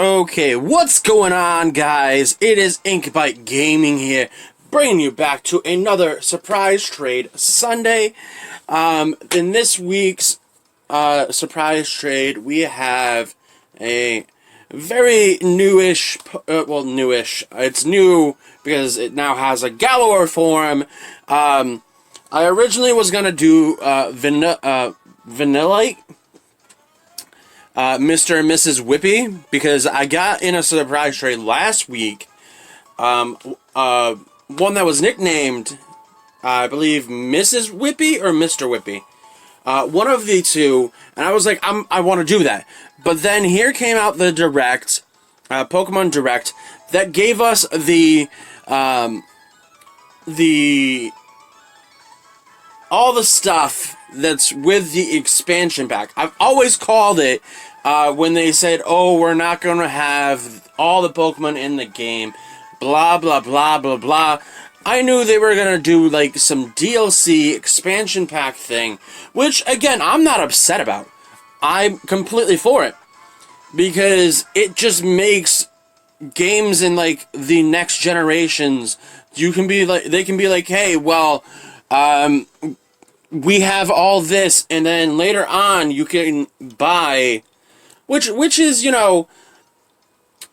Okay, what's going on, guys? It is Inkbite Gaming here, bringing you back to another surprise trade Sunday. In this week's surprise trade, we have a very newish, newish. It's new because it now has a galor form. I originally was gonna do Vanillite. Mr. and Mrs. Whippy, because I got in a surprise trade last week, one that was nicknamed, I believe, Mrs. Whippy or Mr. Whippy, one of the two, and I was like, I want to do that, but then here came out the Direct, Pokemon Direct, that gave us all the stuff that's with the expansion pack. I've always called it, when they said, oh, we're not going to have all the Pokemon in the game, blah, blah, blah, blah, blah. I knew they were going to do, like, some DLC expansion pack thing, which, again, I'm not upset about. I'm completely for it, because it just makes games in, like, the next generations, they can be like, hey, well, we have all this, and then later on you can buy, which is, you know,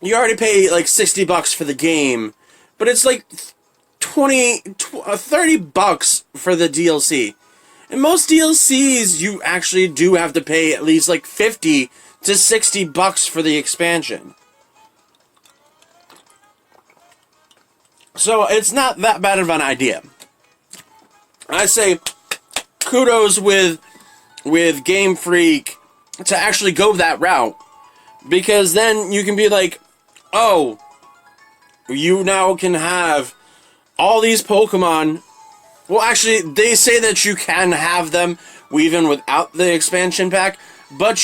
you already pay like $60 for the game, but it's like 30 bucks for the DLC. And most DLCs you actually do have to pay at least like 50 to 60 bucks for the expansion. So it's not that bad of an idea. I say kudos with Game Freak to actually go that route, because then you can be like, oh, you now can have all these Pokemon. Well, actually, they say that you can have them even without the expansion pack, but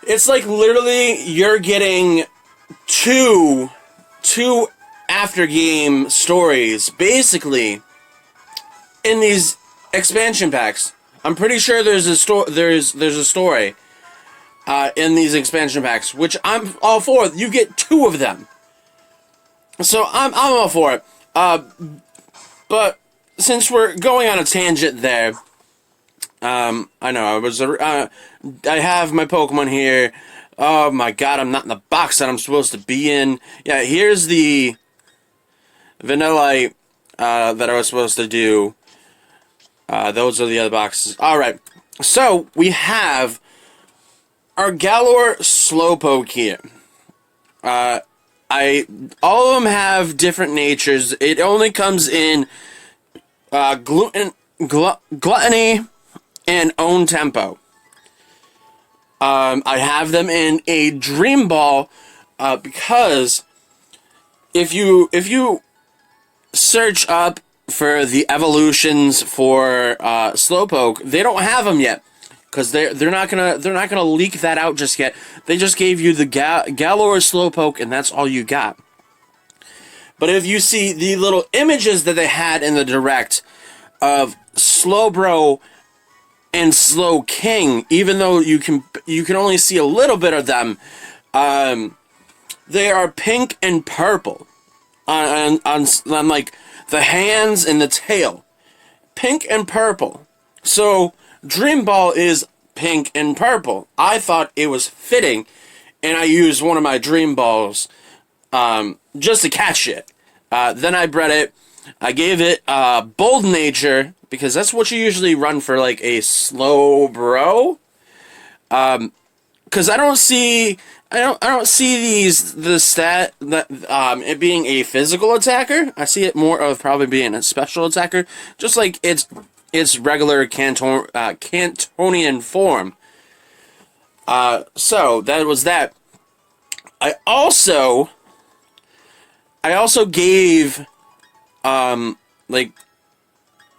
it's like literally you're getting two after game stories basically in these expansion packs. I'm pretty sure there's a story in these expansion packs, which I'm all for. You get two of them, so I'm all for it. But since we're going on a tangent there, I know I have my Pokemon here. Oh my god, I'm not in the box that I'm supposed to be in. Yeah, here's the Vanillite that I was supposed to do. Those are the other boxes. Alright, so we have our Galor Slowpoke here. All of them have different natures. It only comes in Gluttony and Own Tempo. I have them in a Dream Ball because if you search up for the evolutions for Slowpoke, they don't have them yet, because they're not gonna leak that out just yet. They just gave you the Galor Slowpoke, and that's all you got. But if you see the little images that they had in the Direct of Slowbro and Slowking, even though you can only see a little bit of them, they are pink and purple on like the hands and the tail, pink and purple. So Dream Ball is pink and purple. I thought it was fitting, and I used one of my Dream Balls just to catch it. Then I bred it. I gave it Bold Nature, because that's what you usually run for, like a Slowbro. Because I don't see the stat that it being a physical attacker. I see it more of probably being a special attacker, just like its regular Cantonian form. So that was that. I also gave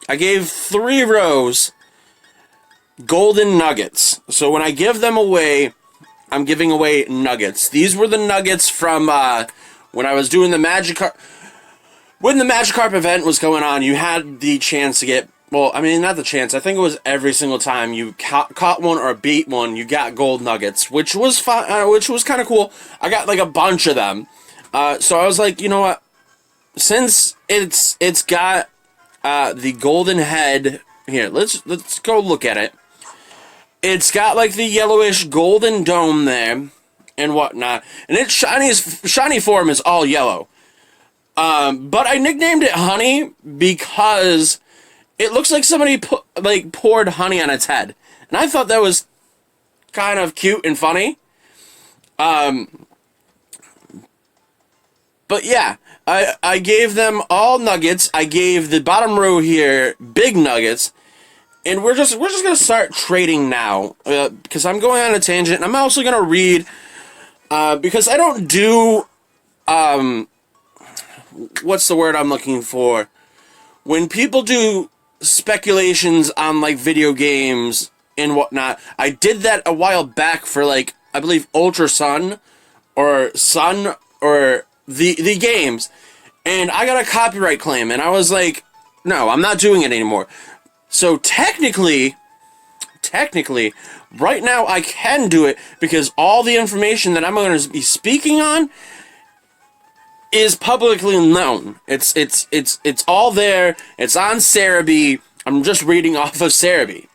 I gave 3 rows golden nuggets. So when I give them away, I'm giving away nuggets. These were the nuggets from when I was doing the Magikarp. When the Magikarp event was going on, you had the chance to get well, I mean, not the chance. I think it was every single time you caught one or beat one, you got gold nuggets, which was fun, which was kind of cool. I got like a bunch of them. So I was like, you know what? Since it's got the golden head here, let's go look at it. It's got like the yellowish golden dome there and whatnot, and its shiny form is all yellow. But I nicknamed it Honey because it looks like somebody poured honey on its head, and I thought that was kind of cute and funny. But yeah, I gave them all nuggets. I gave the bottom row here big nuggets, and we're just gonna start trading now because I'm going on a tangent. And I'm also gonna read because I don't do what's the word I'm looking for? When people do speculations on like video games and whatnot, I did that a while back for like I believe Ultra Sun or the games, and I got a copyright claim, and I was like, no, I'm not doing it anymore. So technically, right now I can do it because all the information that I'm going to be speaking on is publicly known. It's all there. It's on Cerebi. I'm just reading off of Cerebi.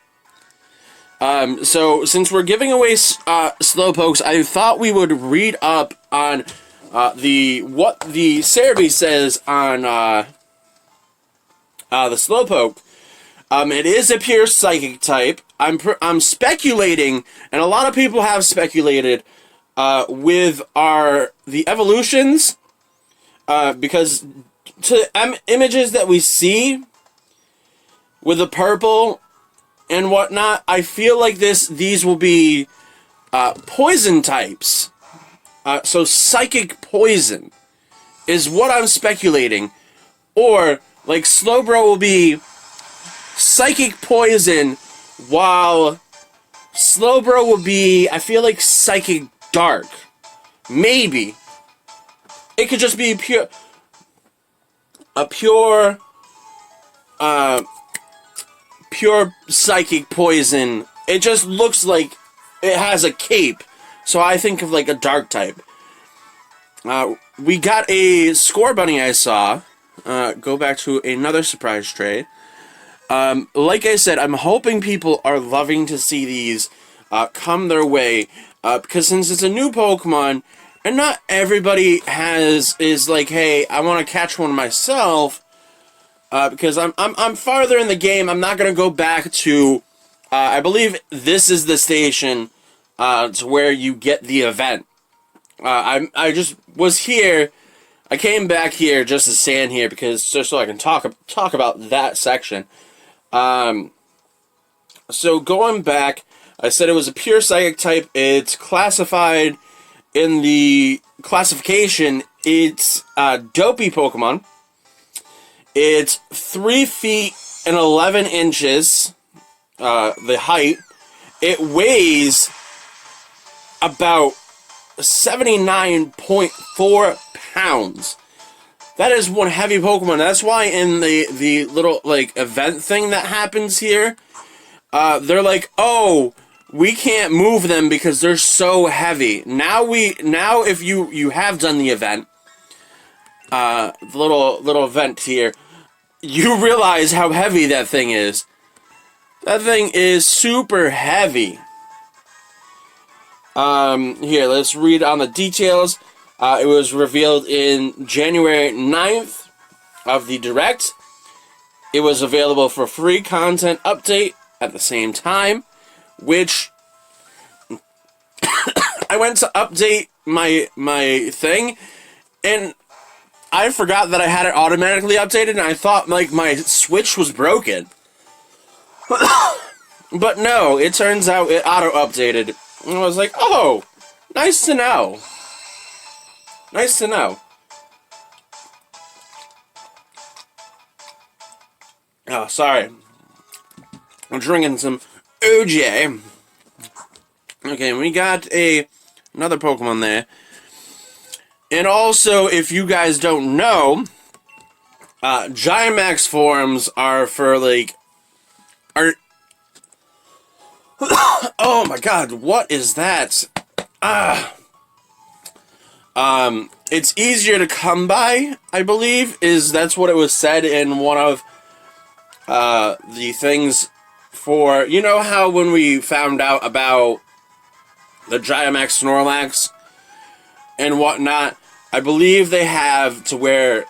So since we're giving away slowpokes, I thought we would read up on what the Cerebi says on the slowpoke. It is a pure psychic type. I'm speculating, and a lot of people have speculated with the evolutions. Because to images that we see with the purple and whatnot, I feel like these will be poison types. So psychic poison is what I'm speculating. Or, like, Slowbro will be psychic poison, while Slowbro will be, I feel like, psychic dark. Maybe. It could just be pure psychic poison. It just looks like it has a cape, so I think of like a dark type. We got a score bunny I saw. Go back to another surprise trade. Like I said, I'm hoping people are loving to see these come their way, because since it's a new Pokemon, and not everybody is like, hey, I want to catch one myself, because I'm farther in the game. I'm not gonna go back to, I believe this is the station, to where you get the event. I just was here. I came back here just to stand here because just so I can talk about that section. So going back, I said it was a pure psychic type. It's classified. In the classification, it's a dopey Pokemon. It's 3 feet and 11 inches, the height. It weighs about 79.4 pounds. That is one heavy Pokemon. That's why in the little, like, event thing that happens here, they're like, oh, we can't move them because they're so heavy. Now if you have done the event, the little event here, you realize how heavy that thing is. That thing is super heavy. Here, let's read on the details. It was revealed in January 9th of the Direct. It was available for free content update at the same time, which I went to update my thing, and I forgot that I had it automatically updated, and I thought like my Switch was broken. But no, it turns out it auto-updated. And I was like, oh, nice to know. Nice to know. Oh, sorry. I'm drinking some OJ. Okay, we got another Pokemon there. And also, if you guys don't know, Gigamax forms are for, like, are... Oh my god, what is that? It's easier to come by, I believe, that's what it was said in one of the things for... You know how when we found out about the Gigamax Snorlax and whatnot, I believe they have to where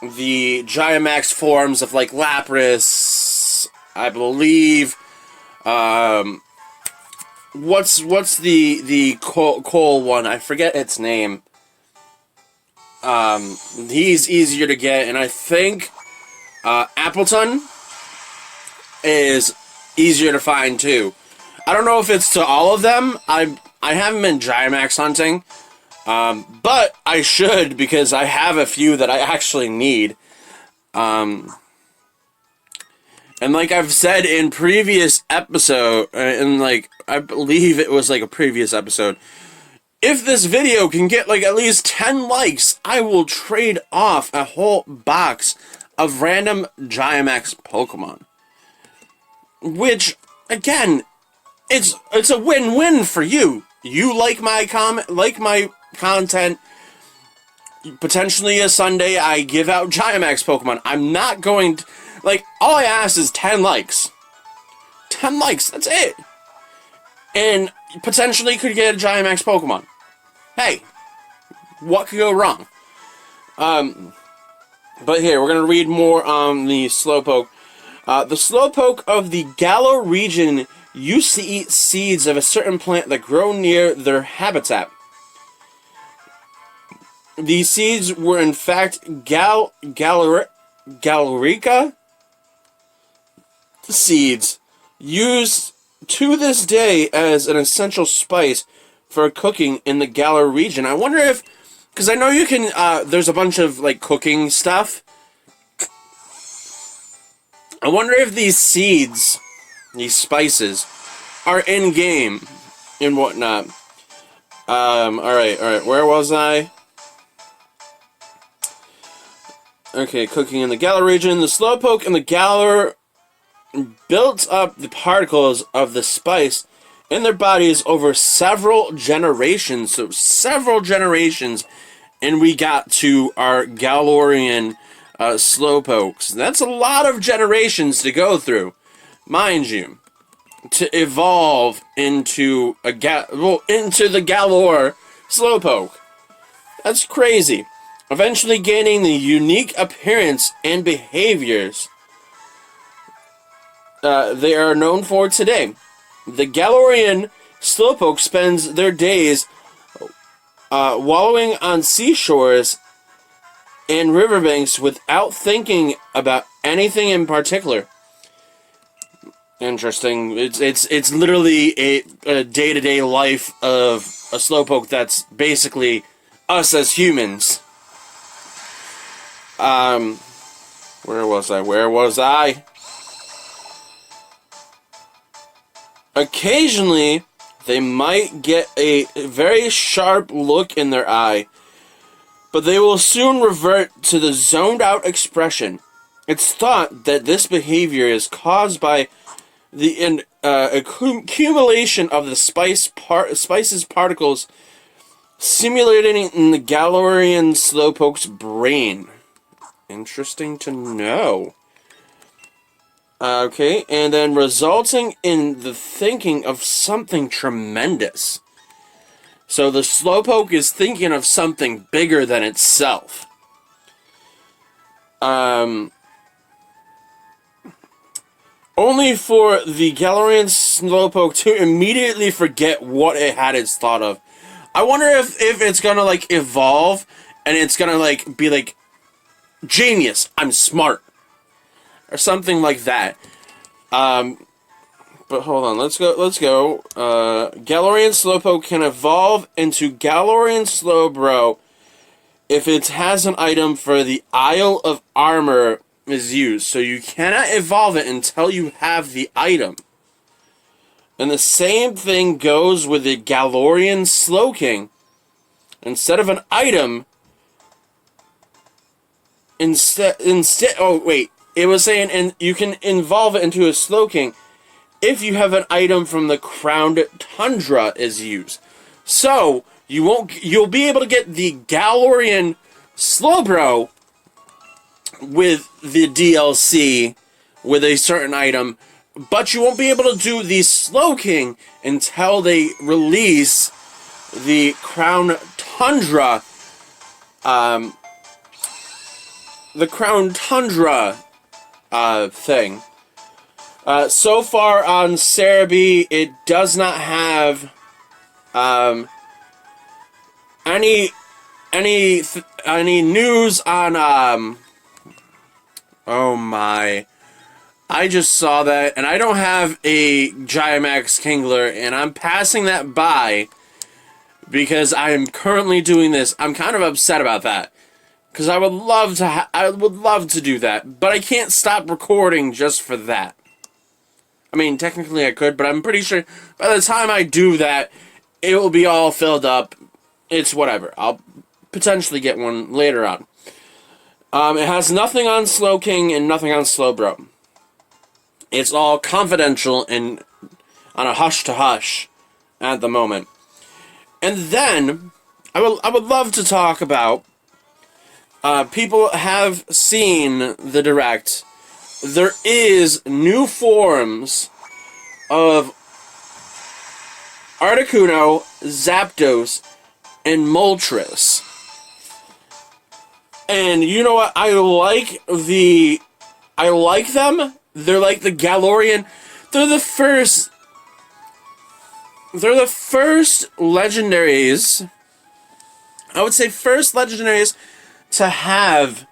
the Gigamax forms of, like, Lapras, I believe, what's the coal one? I forget its name. He's easier to get, and I think, Appleton is easier to find, too. I don't know if it's to all of them. I haven't been Gigamax hunting, but I should, because I have a few that I actually need. And like I've said in previous episode, and like, I believe it was like a previous episode, if this video can get like at least 10 likes, I will trade off a whole box of random Gigamax Pokemon. Which, again, it's a win-win for you. You like my content. Potentially a Sunday, I give out Gigamax Pokemon. I'm not going to... Like, all I ask is 10 likes. 10 likes, that's it. And potentially could get a Gigamax Pokemon. Hey, what could go wrong? But here, we're going to read more on the Slowpoke. The Slowpoke of the Galor region used to eat seeds of a certain plant that grow near their habitat. These seeds were in fact galorica seeds, used to this day as an essential spice for cooking in the Galor region. I wonder if, because I know you can, there's a bunch of, like, cooking stuff. I wonder if these seeds, these spices, are in-game and whatnot. Alright, where was I? Okay, cooking in the Galor region. The Slowpoke and the Galor built up the particles of the spice in their bodies over several generations. So, several generations, and we got to our Galorian Slowpokes. That's a lot of generations to go through, mind you, to evolve into into the Galor Slowpoke. That's crazy. Eventually gaining the unique appearance and behaviors they are known for today. The Galorian Slowpoke spends their days wallowing on seashores and riverbanks without thinking about anything in particular. Interesting. It's literally a day-to-day life of a Slowpoke that's basically us as humans. Where was I? Occasionally, they might get a very sharp look in their eye, but they will soon revert to the zoned-out expression. It's thought that this behavior is caused by the accumulation of the spice's particles simulating in the Galorian Slowpoke's brain. Interesting to know. Okay, and then resulting in the thinking of something tremendous. So the Slowpoke is thinking of something bigger than itself. Only for the Galorian Slowpoke to immediately forget what it had its thought of. I wonder if it's gonna, like, evolve, and it's gonna, like, be like, genius, I'm smart. Or something like that. But hold on, let's go. Galorian Slowpoke can evolve into Galorian Slowbro if it has an item for the Isle of Armor is used. So you cannot evolve it until you have the item. And the same thing goes with the Galorian Slowking. Instead of an item, it was saying, and you can evolve it into a Slowking if you have an item from the Crowned Tundra is used. So you'll be able to get the Galorian Slowbro with the DLC with a certain item, but you won't be able to do the Slowking until they release the Crown Tundra. The Crown Tundra thing. So far on Cerebi, it does not have any news on oh my. I just saw that, and I don't have a Gigamax Kingler, and I'm passing that by because I am currently doing this. I'm kind of upset about that because I would love to do that, but I can't stop recording just for that. I mean, technically I could, but I'm pretty sure by the time I do that, it will be all filled up. It's whatever. I'll potentially get one later on. It has nothing on Slowking and nothing on Slowbro. It's all confidential and on a hush-to-hush at the moment. And then, I would love to talk about, people have seen the Direct. There is new forms of Articuno, Zapdos, and Moltres. And you know what? I like them. They're like the Galorian. They're the first legendaries. I would say first legendaries to have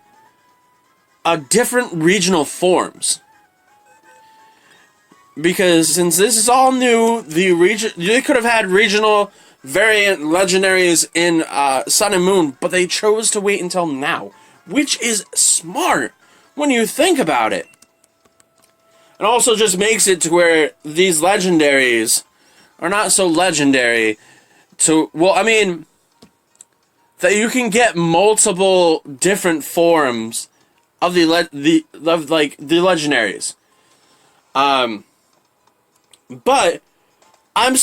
different regional forms. Because since this is all new, they could have had regional variant legendaries in Sun and Moon, but they chose to wait until now, which is smart when you think about it. It also just makes it to where these legendaries are not so legendary that you can get multiple different forms of the legendaries. But I'm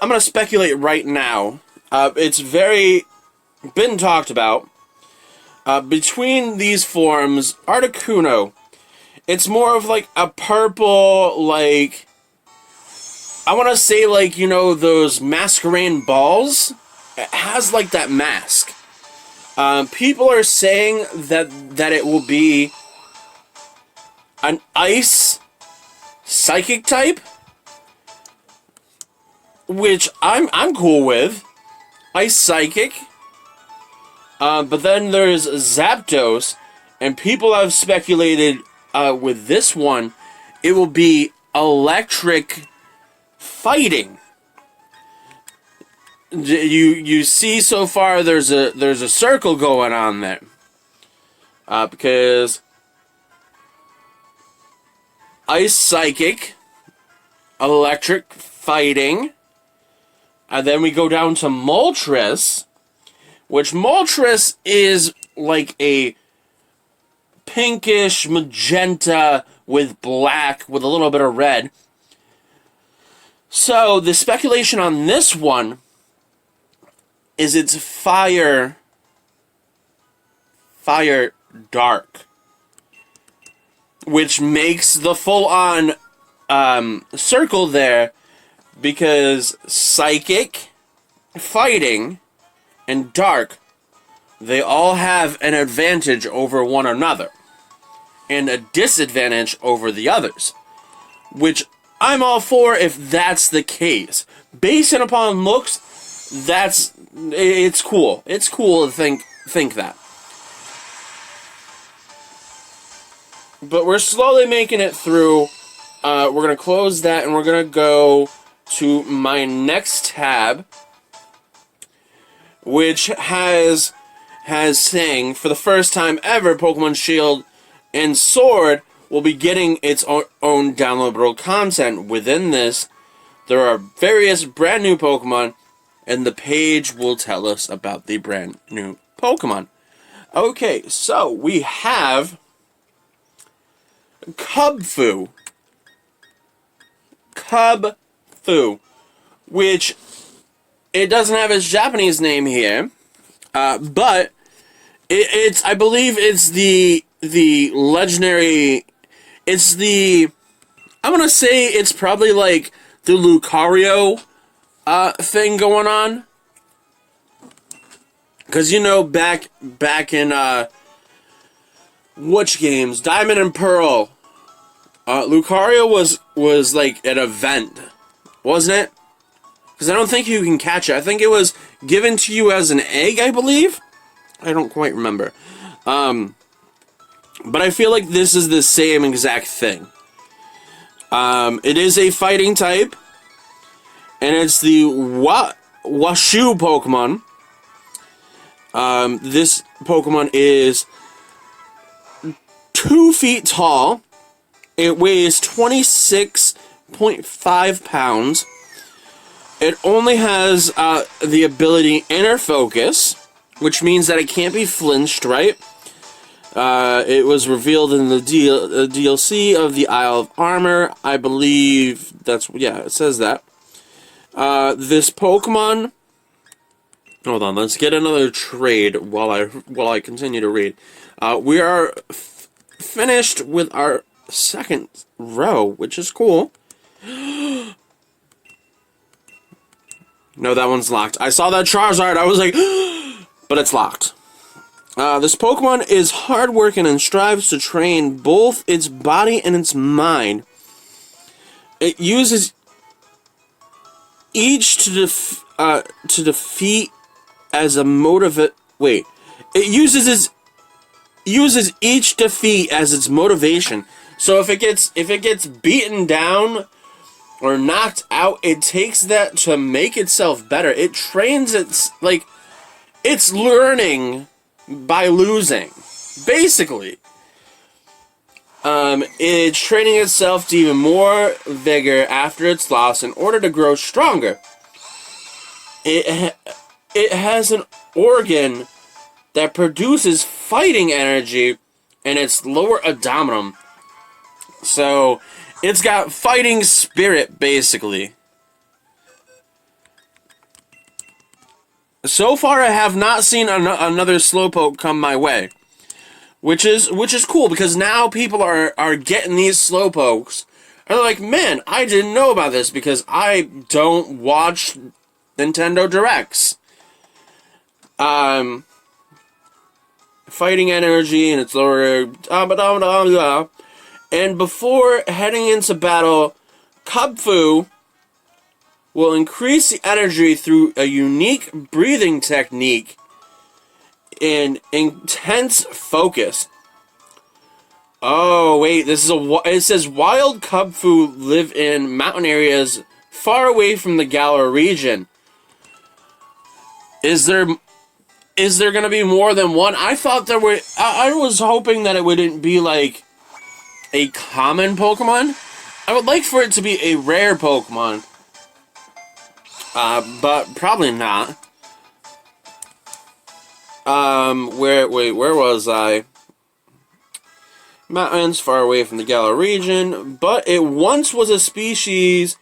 gonna speculate right now. It's very been talked about. Between these forms, Articuno, it's more of like a purple, like, I want to say, like, you know, those masquerade balls? It has like that mask. People are saying that it will be an ice psychic type, which I'm cool with. Ice psychic. But then there's Zapdos, and people have speculated with this one, it will be electric fighting. You see so far there's a circle going on there. Because Ice Psychic, electric fighting, and then we go down to Moltres, which Moltres is like a pinkish magenta with black with a little bit of red. So the speculation on this one is it's fire dark, which makes the full-on circle there, because psychic, fighting, and dark, they all have an advantage over one another and a disadvantage over the others, which I'm all for if that's the case. Based upon looks, it's cool. It's cool to think that. But we're slowly making it through. We're going to close that, and we're going to go to my next tab, which has saying, for the first time ever, Pokemon Shield and Sword will be getting its own downloadable content. Within this, there are various brand new Pokemon, and the page will tell us about the brand new Pokemon. Okay, so we have Cubfu. Cubfu. Which, it doesn't have its Japanese name here. But, it's, I believe it's the legendary, it's the, I'm gonna say it's probably like the Lucario, thing going on. Because, you know, back in, which games? Diamond and Pearl. Lucario was like an event, wasn't it? Because I don't think you can catch it. I think it was given to you as an egg, I believe? I don't quite remember. But I feel like this is the same exact thing. It is a fighting type. And it's the Washu Pokemon. This Pokemon is 2 feet tall. It weighs 26.5 pounds. It only has the ability Inner Focus, which means that it can't be flinched, right? It was revealed in the DLC of the Isle of Armor. I believe that's, yeah, it says that. This Pokemon... Hold on, let's get another trade while I continue to read. We are finished with our second row, which is cool. No, that one's locked. I saw that Charizard, I was like, but it's locked. This Pokemon is hardworking and strives to train both its body and its mind. It uses each to defeat as a It uses each defeat as its motivation. So if it gets beaten down or knocked out, it takes that to make itself better. It trains it's learning by losing, basically. It's training itself to even more vigor after its loss in order to grow stronger. It has an organ that produces fighting energy in its lower abdomen. So, it's got fighting spirit, basically. So far, I have not seen another slowpoke come my way. Which is cool, because now people are getting these slowpokes. And they're like, man, I didn't know about this, because I don't watch Nintendo Directs. Fighting energy, and it's lower... And before heading into battle, Cubfu will increase the energy through a unique breathing technique and intense focus. Oh, wait, it says wild Cubfu live in mountain areas far away from the Galor region. Is there gonna be more than one? I thought there were... I was hoping that it wouldn't be, like, a common Pokemon. I would like for it to be a rare Pokemon. But probably not. Where was I? Mountains far away from the Galar region, but it once was a species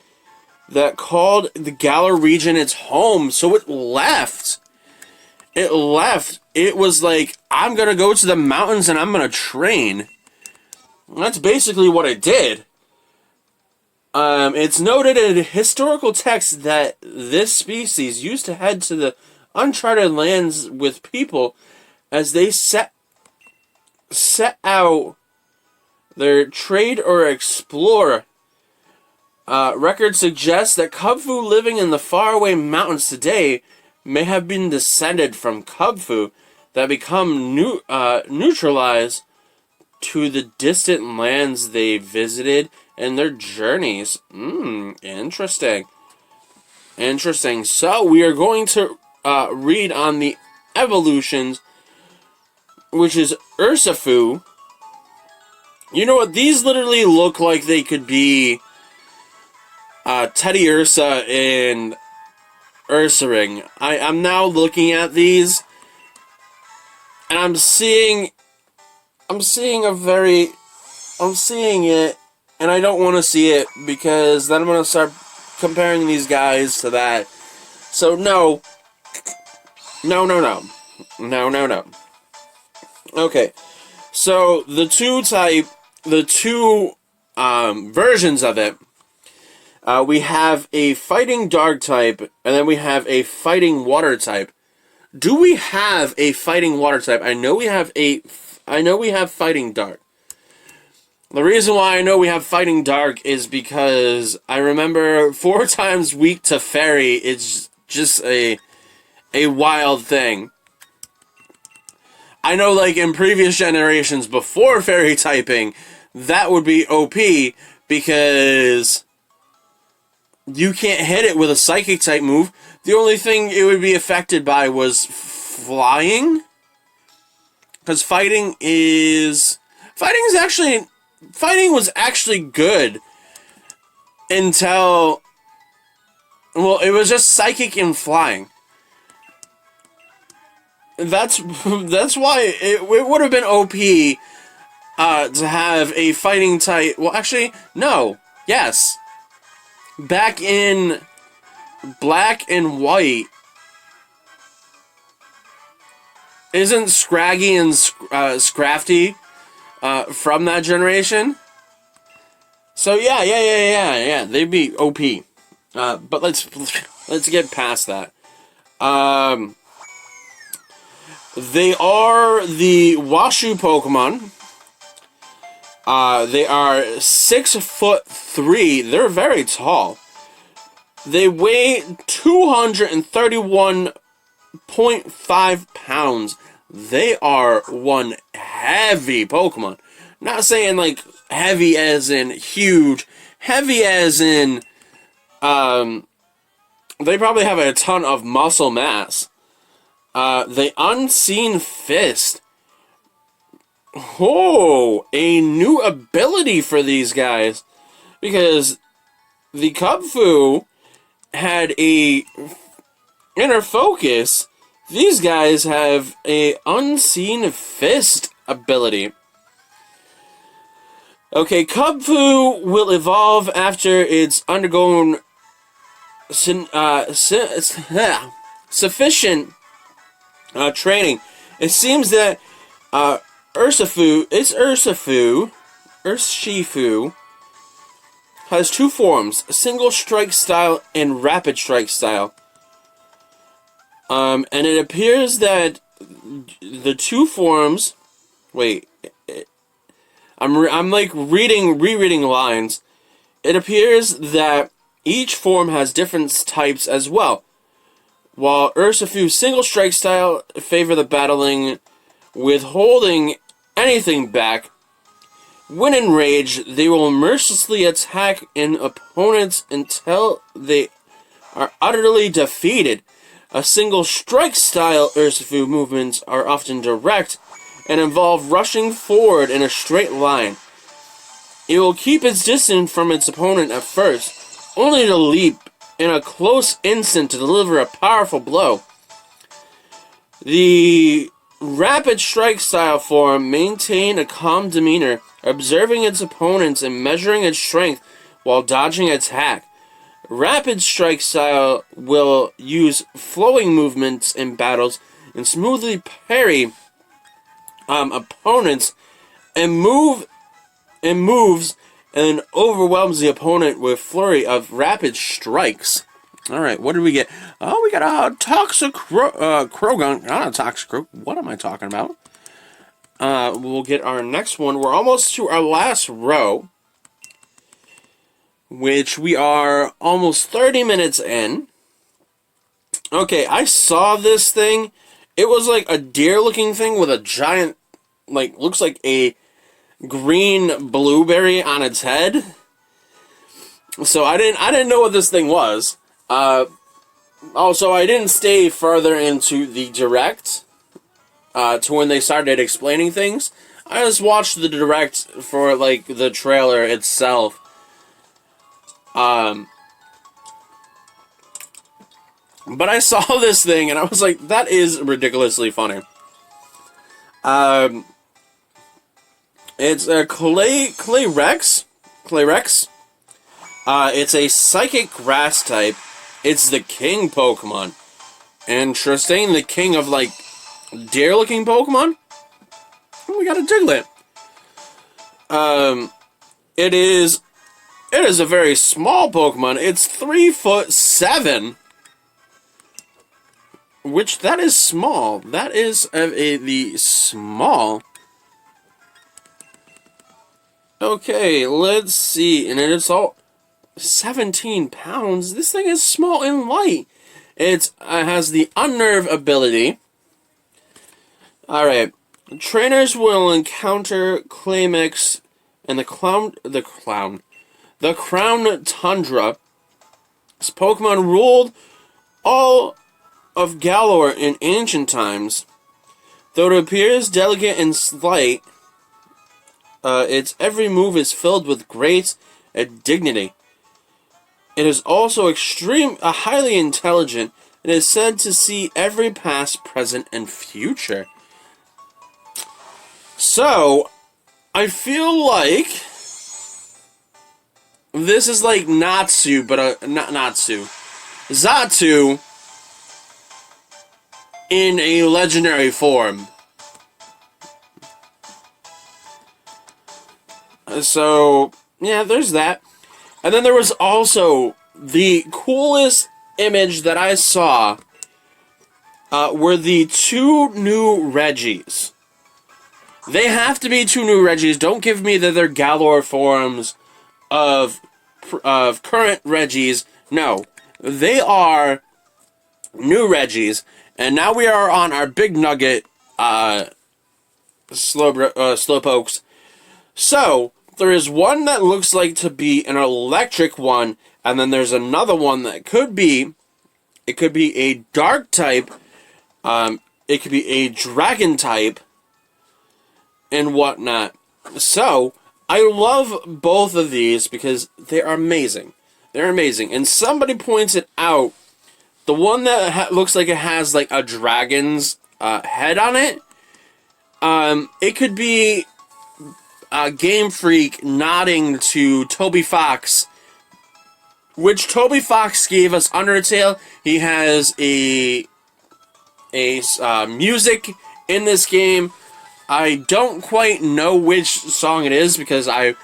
that called the Galar region its home, so it left. It left. It was like, I'm gonna go to the mountains and I'm gonna train. That's basically what it did. It's noted in historical texts that this species used to head to the uncharted lands with people as they set out their trade or explore. Records suggest that Cubfu living in the faraway mountains today may have been descended from Cubfu that become neutralized to the distant lands they visited in their journeys. Interesting. Interesting. So, we are going to read on the evolutions, which is Ursafu. You know what? These literally look like they could be Teddy Ursa and Ursaring. I'm now looking at these, and I'm seeing a very I'm seeing it, and I don't want to see it, because then I'm going to start comparing these guys to that. So, no. No, no, no. No, no, no. Okay. So, the two versions of it, we have a fighting dark type, and then we have a fighting water type. Do we have a fighting water type? I know we have fighting dark. The reason why I know we have fighting dark is because I remember 4 times weak to fairy is just a wild thing. I know, like, in previous generations before fairy typing, that would be OP, because you can't hit it with a psychic type move. The only thing it would be affected by was flying. Because fighting was actually good until, well, it was just psychic and flying. That's why it would have been OP to have a fighting type. Well, actually, no. Yes. Back in Black and White, isn't Scraggy and Scrafty from that generation? So yeah, they'd be OP. But let's get past that. They are the Washu Pokemon. They are 6'3". They're very tall. They weigh 231.5 pounds. They are one heavy Pokemon. Not saying like heavy as in huge. Heavy as in, they probably have a ton of muscle mass. The Unseen Fist. Oh, a new ability for these guys. Because the Kubfu had a inner focus. These guys have a Unseen Fist ability. Okay, Kubfu will evolve after it's undergone sufficient training. It seems that Urshifu has 2 forms: single strike style and rapid strike style. And it appears that the 2 forms. Wait, I'm like rereading lines. It appears that each form has different types as well. While Urshifu's single strike style favor the battling, withholding anything back. When enraged, they will mercilessly attack an opponent until they are utterly defeated. A single strike style Urshifu movements are often direct and involve rushing forward in a straight line. It will keep its distance from its opponent at first, only to leap in a close instant to deliver a powerful blow. The rapid strike style form maintain a calm demeanor, observing its opponents and measuring its strength while dodging attack. Rapid strike style will use flowing movements in battles and smoothly parry opponents and moves and overwhelms the opponent with flurry of rapid strikes. Alright, what did we get? Oh, we got a Toxic Krogan. Not a Toxic Krogan. What am I talking about? We'll get our next one. We're almost to our last row, which we are almost 30 minutes in. Okay, I saw this thing. It was like a deer-looking thing with a giant, like, looks like a green blueberry on its head. So I didn't know what this thing was. Also, I didn't stay further into the direct to when they started explaining things. I just watched the direct for like the trailer itself. But I saw this thing and I was like, that is ridiculously funny. It's a Clayrex. Clayrex. It's a psychic grass type. It's the king Pokemon. Interesting. The king of, like, deer-looking Pokemon? We got a Diglett. It is a very small Pokemon. It's 3'7", which that is small. That is the small. Okay, let's see. And it's all 17 pounds. This thing is small and light. It has the Unnerve ability. Alright. Trainers will encounter Climax and the Crown Tundra. This Pokemon ruled all of Galor in ancient times. Though it appears delicate and slight, its every move is filled with grace and dignity. It is also highly intelligent, and is said to see every past, present, and future. So, I feel like this is like Natsu, but not Natsu. Xatu in a legendary form. So, yeah, there's that. And then there was also the coolest image that I saw were the 2 new Reggies. They have to be 2 new Reggies. Don't give me that they're Galor forms of current Reggies. No, they are new Reggies. And now we are on our big nugget slowpokes. So, there is one that looks like to be an electric one, and then there's another one that could be a dark type, it could be a dragon type, and whatnot. So, I love both of these because they are amazing. They're amazing. And somebody points it out, the one that looks like it has like a dragon's head on it, it could be Game Freak nodding to Toby Fox, which Toby Fox gave us Undertale. He has a music in this game. I don't quite know which song it is because I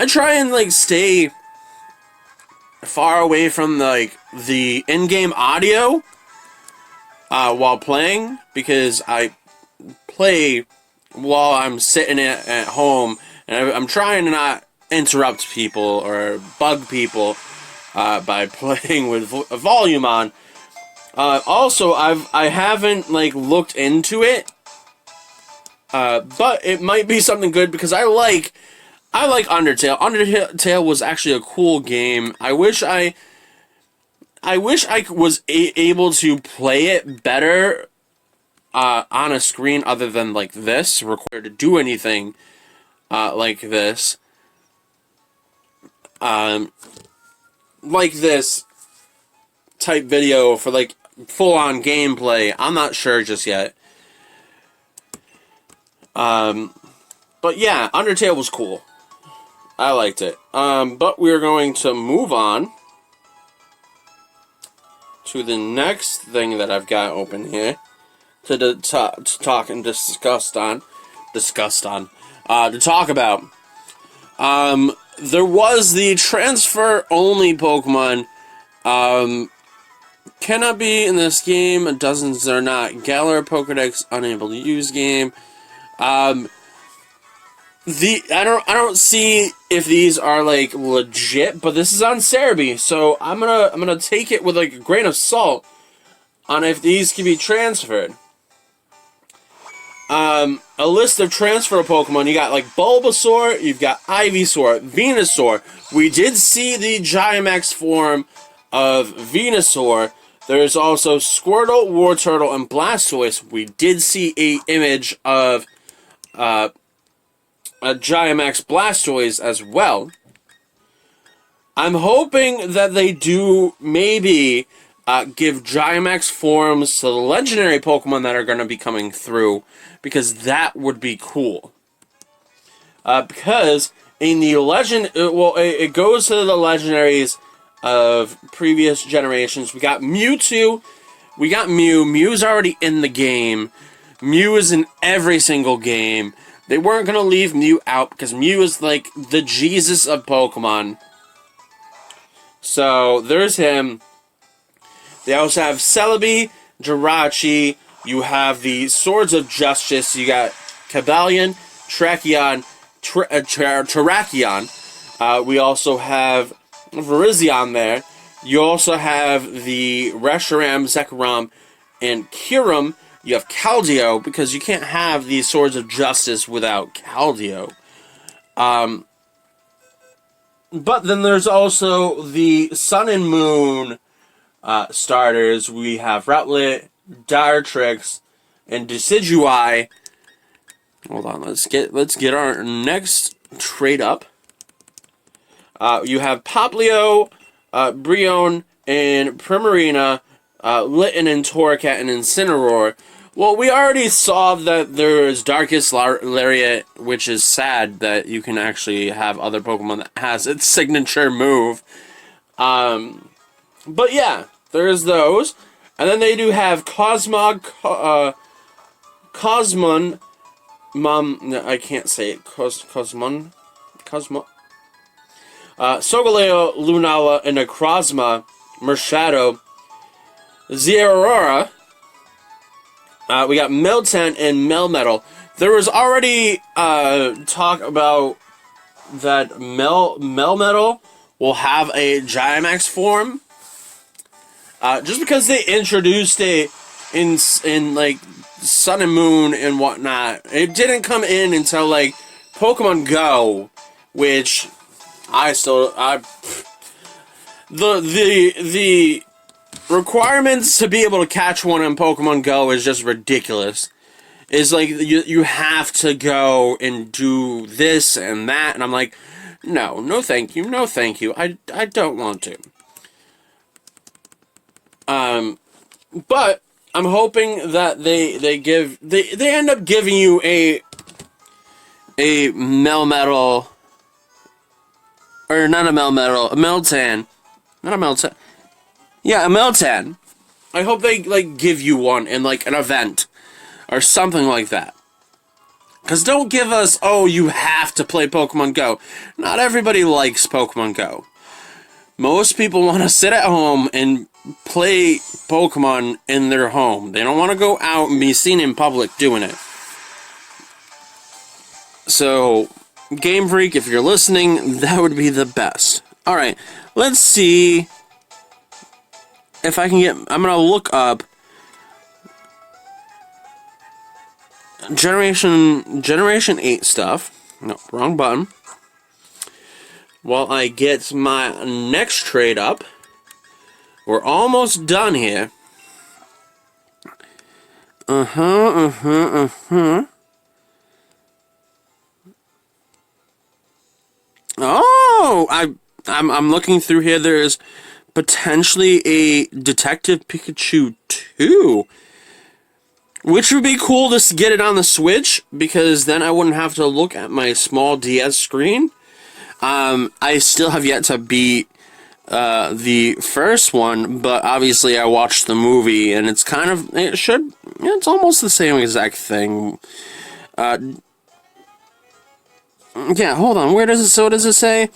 try and like stay far away from the in-game audio while playing, because I play while I'm sitting at home, and I'm trying to not interrupt people or bug people by playing with volume on. Also, I haven't like looked into it, but it might be something good because I like Undertale. Undertale was actually a cool game. I wish I was able to play it better on a screen other than like this, required to do anything like this. Like this type video for like full-on gameplay. I'm not sure just yet. But yeah, Undertale was cool. I liked it. But we're going to move on to the next thing that I've got open here to talk and discuss on. To talk about. There was the transfer-only Pokemon. Cannot be in this game. Dozens are not. Galar Pokedex unable to use game. I don't see if these are like legit, but this is on Cerebi, so I'm gonna take it with like a grain of salt on if these can be transferred. A list of transfer Pokemon. You got like Bulbasaur, you've got Ivysaur, Venusaur. We did see the Gigamax form of Venusaur. There's also Squirtle, Wartortle, and Blastoise. We did see a image of a Gigamax Blastoise as well. I'm hoping that they do maybe give Gigamax forms to the legendary Pokemon that are going to be coming through, because that would be cool. because in the legend, it goes to the legendaries of previous generations. We got Mewtwo, we got Mew. Mew's already in the game. Mew is in every single game. They weren't gonna leave Mew out because Mew is like the Jesus of Pokemon. So there's him. They also have Celebi, Jirachi. You have the Swords of Justice. You got Cabalion, Terrakion. We also have Virizion there. You also have the Reshiram, Zekrom, and Kyurem. You have Keldeo, because you can't have the Swords of Justice without Keldeo. But then there's also the Sun and Moon starters. We have Rowlet, Dartrix, and Decidueye. Hold on, let's get our next trade up. You have Poplio, Brionne, and Primarina, Litten and Torracat and Incineroar. Well, we already saw that there is Darkest Lariat, which is sad that you can actually have other Pokemon that has its signature move. But yeah, there's those. And then they do have Cosmog, Cosmon, no, I can't say it, Cosmon, Solgaleo, Lunala, and Necrozma, Mershadow, Zeraora. We got Miltank and Melmetal. There was already talk about that Melmetal will have a Gigamax form. Just because they introduced it in like Sun and Moon and whatnot. It didn't come in until like Pokemon Go, which the requirements to be able to catch one in Pokemon Go is just ridiculous. It's like you have to go and do this and that, and I'm like, no thank you, no thank you. I don't want to. But I'm hoping that they end up giving you a Melmetal, or not a Melmetal, a Meltan, not a Meltan. Yeah, a Meltan. I hope they like give you one in like an event or something like that. Cause don't give us, oh, you have to play Pokemon Go. Not everybody likes Pokemon Go. Most people want to sit at home and play Pokemon in their home. They don't want to go out and be seen in public doing it. So, Game Freak, if you're listening, that would be the best. Alright, let's see if I can get... I'm going to look up Generation 8 stuff. No, wrong button. While I get my next trade up. We're almost done here. Oh, I'm looking through here. There's potentially a Detective Pikachu 2. Which would be cool to get it on the Switch, because then I wouldn't have to look at my small DS screen. I still have yet to beat the first one, but obviously I watched the movie, and it's kind of, it's almost the same exact thing. Yeah, hold on, what does it say?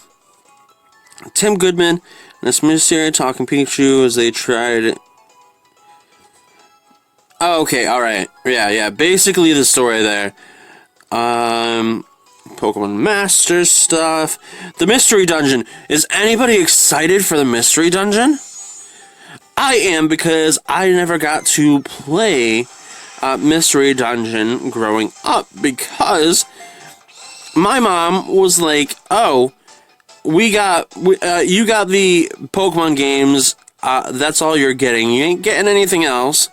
Tim Goodman and this mystery talking Pikachu as they tried... Oh, okay, alright. Yeah, basically the story there. Pokemon Masters stuff. The Mystery Dungeon. Is anybody excited for the Mystery Dungeon? I am, because I never got to play Mystery Dungeon growing up, because my mom was like, oh, you got the Pokemon games, that's all you're getting. You ain't getting anything else.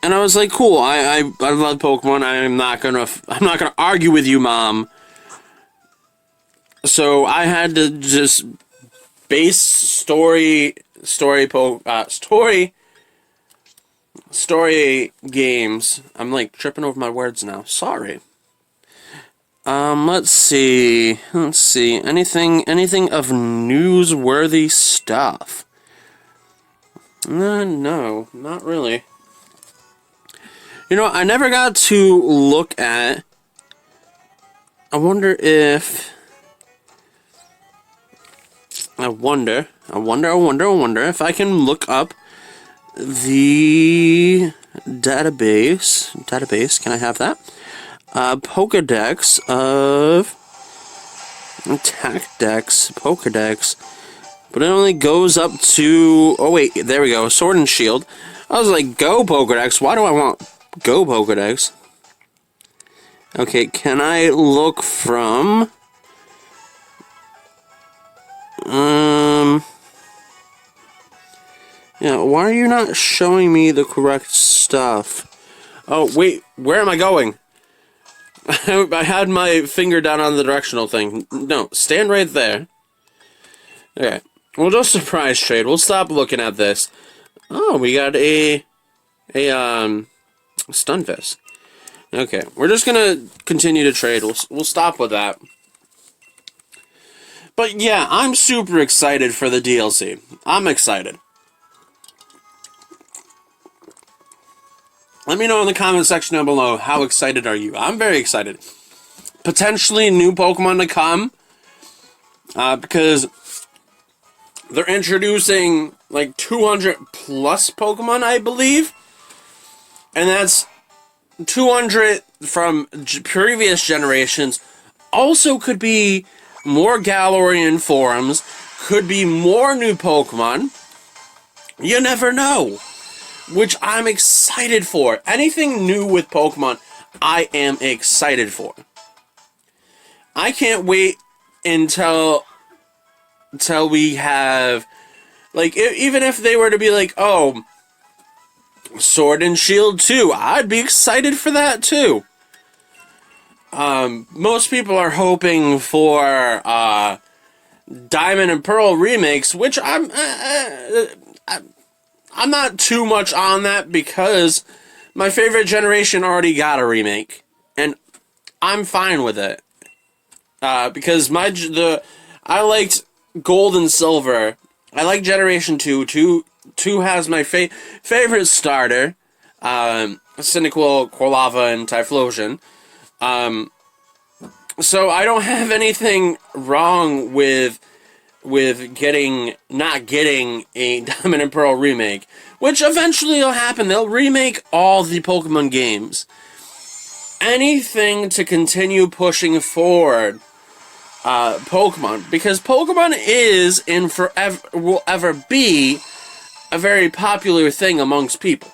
And I was like, cool, I love Pokemon, I'm not gonna argue with you, Mom. So I had to just base story games. I'm like tripping over my words now, sorry. Let's see. Anything of newsworthy stuff? No, not really. You know, I never got to look at... I wonder if if I can look up the database. Can I have that? Pokedex of attack decks, Pokedex, but it only goes up to, oh wait, there we go, Sword and Shield. I was like, go Pokedex, why do I want go Pokedex? Okay, can I look from, yeah, why are you not showing me the correct stuff? Oh, wait, where am I going? I had my finger down on the directional thing. No, stand right there. Okay, we'll just surprise trade. We'll stop looking at this. Oh, we got a Stunfisk. Okay, we're just gonna continue to trade. We'll stop with that. But yeah, I'm super excited for the DLC. I'm excited. Let me know in the comment section down below, how excited are you? I'm very excited. Potentially new Pokemon to come. Because they're introducing like 200 plus Pokemon, I believe. And that's 200 from previous generations. Also could be more Galorian forms. Could be more new Pokemon. You never know. Which I'm excited for. Anything new with Pokemon, I am excited for. I can't wait until we have, like, even if they were to be like, oh, Sword and Shield 2, I'd be excited for that too. Most people are hoping for Diamond and Pearl remakes, which I'm not too much on that because my favorite generation already got a remake, and I'm fine with it. Because I liked Gold and Silver. I like Generation 2. 2 has my favorite starter, Cyndaquil, Quilava, and Typhlosion. So I don't have anything wrong with not getting a Diamond and Pearl remake, which eventually will happen. They'll remake all the Pokemon games. Anything to continue pushing forward Pokemon, because Pokemon is and forever will ever be a very popular thing amongst people.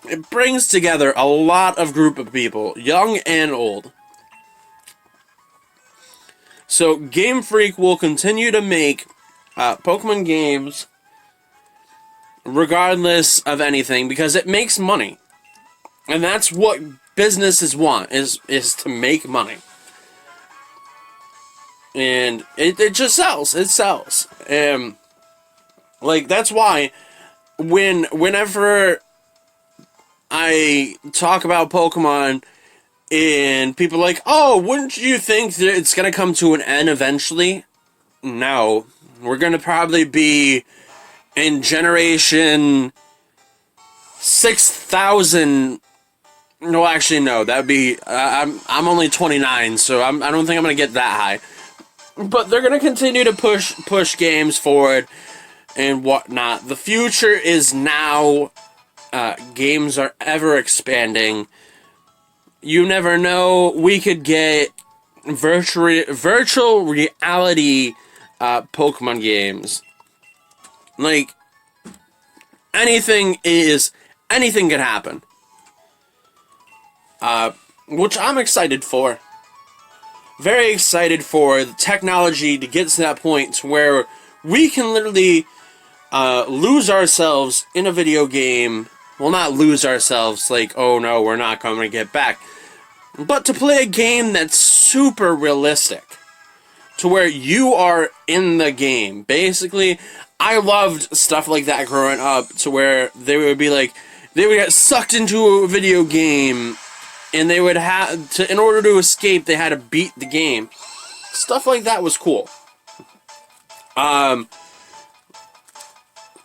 It brings together a lot of group of people, young and old. So Game Freak will continue to make Pokemon games regardless of anything, because it makes money. And that's what businesses want, is to make money. And it just sells. It sells. Like, that's why whenever I talk about Pokemon and people are like, oh, wouldn't you think that it's going to come to an end eventually? No. We're going to probably be in generation 6,000. No, actually, no. That would be... I'm only 29, so I don't think I'm going to get that high. But they're going to continue to push games forward and whatnot. The future is now. Games are ever expanding. You never know. We could get virtual reality Pokemon games. Like, anything could happen. Which I'm excited for. Very excited for the technology to get to that point to where we can literally lose ourselves in a video game. Well, not lose ourselves like, oh no, we're not going to get back. But to play a game that's super realistic. To where you are in the game. Basically, I loved stuff like that growing up. To where they would be like, they would get sucked into a video game and they would have to, in order to escape, they had to beat the game. Stuff like that was cool. Let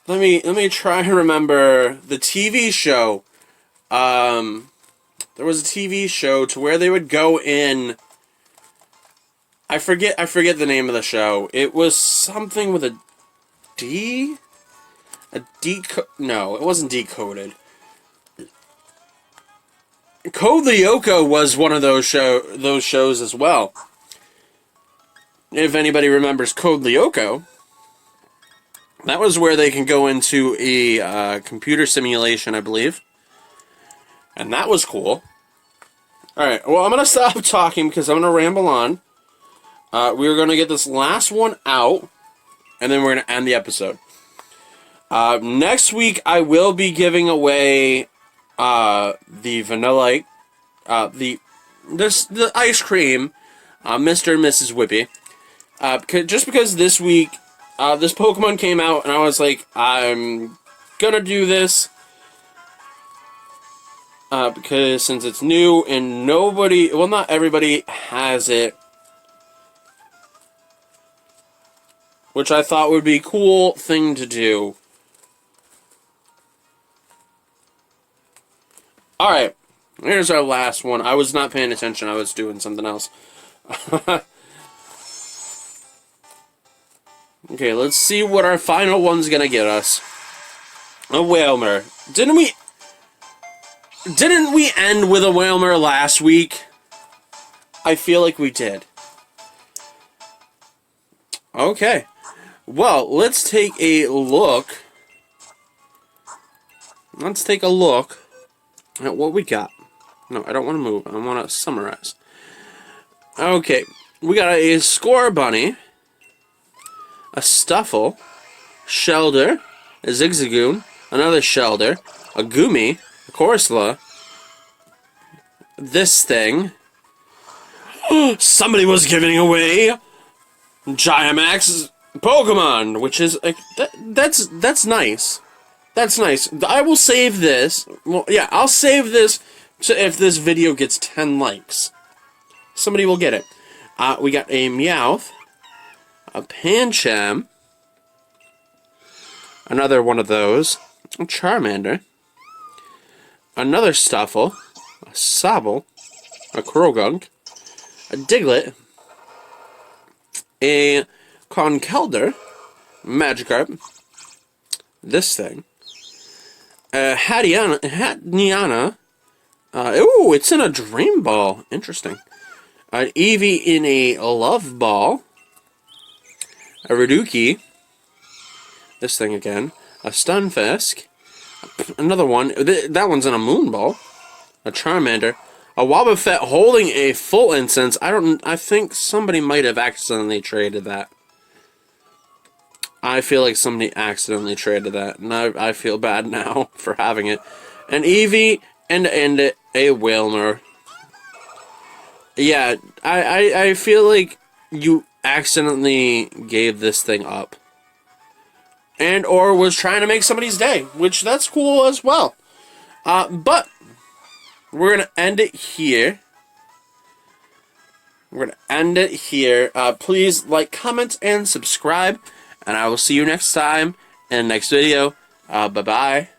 me try to remember the TV show. There was a TV show to where they would go in. I forget the name of the show. It was something with a D? No, it wasn't Decoded. Code Lyoko was one of those shows as well. If anybody remembers Code Lyoko, that was where they can go into a computer simulation, I believe. And that was cool. Alright, well, I'm going to stop talking because I'm going to ramble on. We're going to get this last one out, and then we're going to end the episode. Next week, I will be giving away the vanilla, the ice cream, Mr. and Mrs. Whippy. Just because this week, this Pokemon came out, and I was like, I'm gonna do this. Because since it's new, and nobody, well, not everybody has it. Which I thought would be a cool thing to do. Alright, here's our last one. I was not paying attention, I was doing something else. Okay, let's see what our final one's gonna get us. A Whalmer. Didn't we end with a Whalmer last week? I feel like we did. Okay. Well, let's take a look. Let's take a look at what we got. No, I don't want to move. I want to summarize. Okay. We got a Scorbunny, a Stuffle, Shelder, a Zigzagoon, another Shelder, a Goomy, a Corsola, this thing. Somebody was giving away Gigamax Pokemon, which is that's nice. That's nice. I will save this. Well, yeah, I'll save this so if this video gets 10 likes. Somebody will get it. We got a Meowth, a Pancham, another one of those, a Charmander, another Stuffle, a Sobble, a Krogunk, a Diglett, a Conkeldurr, Magikarp, this thing, a Hadiana, ooh, it's in a Dream Ball, interesting, an Eevee in a Love Ball, a Reduki, this thing again, a Stunfisk, another one, that one's in a Moon Ball, a Charmander, a Wobbuffet holding a full incense. I think somebody might have accidentally traded that. I feel like somebody accidentally traded that, and I feel bad now for having it. An Eevee and a Whalmer. Yeah, I feel like you accidentally gave this thing up. And or was trying to make somebody's day, which that's cool as well. But we're going to end it here. Please like, comment, and subscribe. And I will see you next time in the next video. Bye-bye.